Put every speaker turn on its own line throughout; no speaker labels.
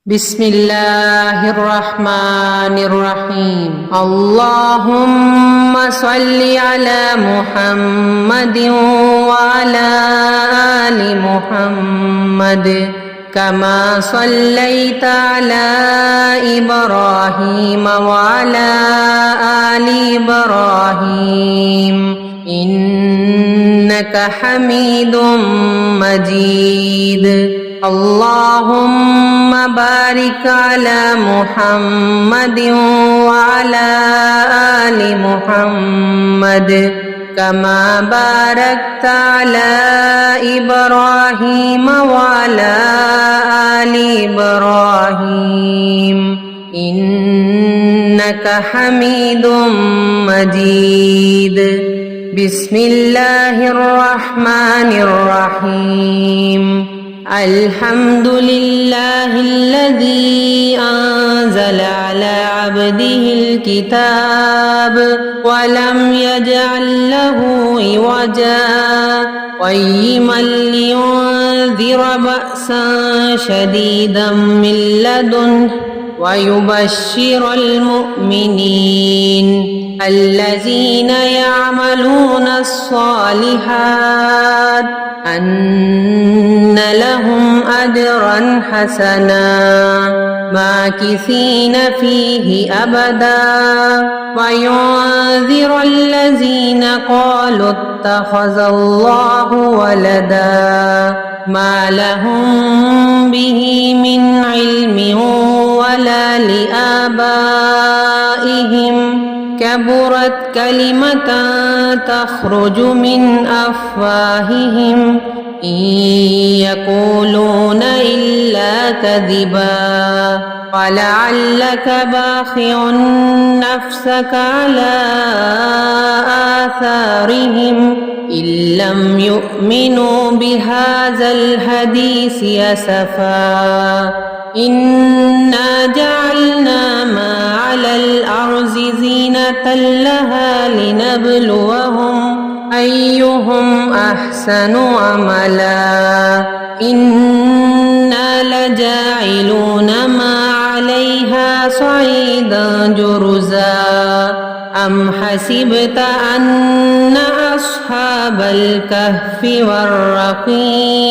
بسم الله الرحمن الرحيم اللهم صل على محمد وعلى آل محمد كما صليت على إبراهيم وعلى آل إبراهيم إنك حميد مجيد اللهم بارك على محمد وعلى آل محمد كما باركت على إبراهيم وعلى آل إبراهيم إنك حميد مجيد بسم الله الرحمن الرحيم الحمد لله الذي أنزل على عبده الكتاب ولم يجعل له عوجا قيما لينذر بأسا شديدا من لدنه ويبشر المؤمنين الذين يعملون الصالحات أن لهم أجرا حسنا ماكثين فيه أبدا وينذر الذين قالوا اتخذ الله ولدا ما لهم به من علم ولا لآبائهم كبرت كلمة تخرج من أفواههم إن يقولون إلا كذبا ولعلك باخع نفسك على آثارهم إن لم يؤمنوا بهذا الحديث أسفا إنا جعلنا ما على الأرض زينة لها لنبلوهم أيهم أحسن عملا إنا لجاعلون ما عليها صعيدا جرزا أم حسبت أن أصحاب الكهف والرقيم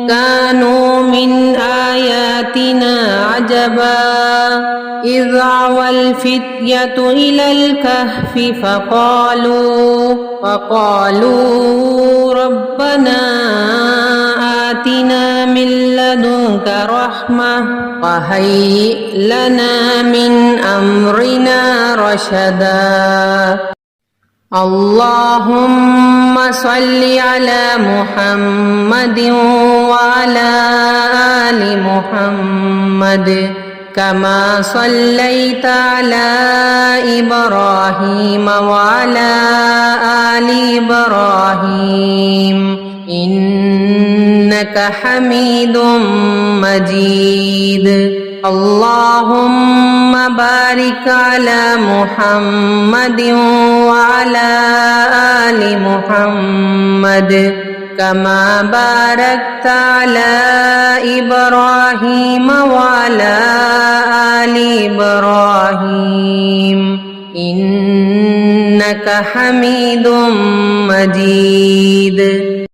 كانوا من آياتنا عجبا إذ أوى الفتية إلى الكهف فقالوا ربنا آتنا من لدنك رحمة وهيئ لنا من أمرنا رشدا اللهم صل على محمد وعلى آل محمد كما صليت على إبراهيم وعلى آل إبراهيم إنك حميد مجيد اللهم بارك على محمد وعلى آل محمد كما باركت على إبراهيم وعلى آل إبراهيم إنك حميد مجيد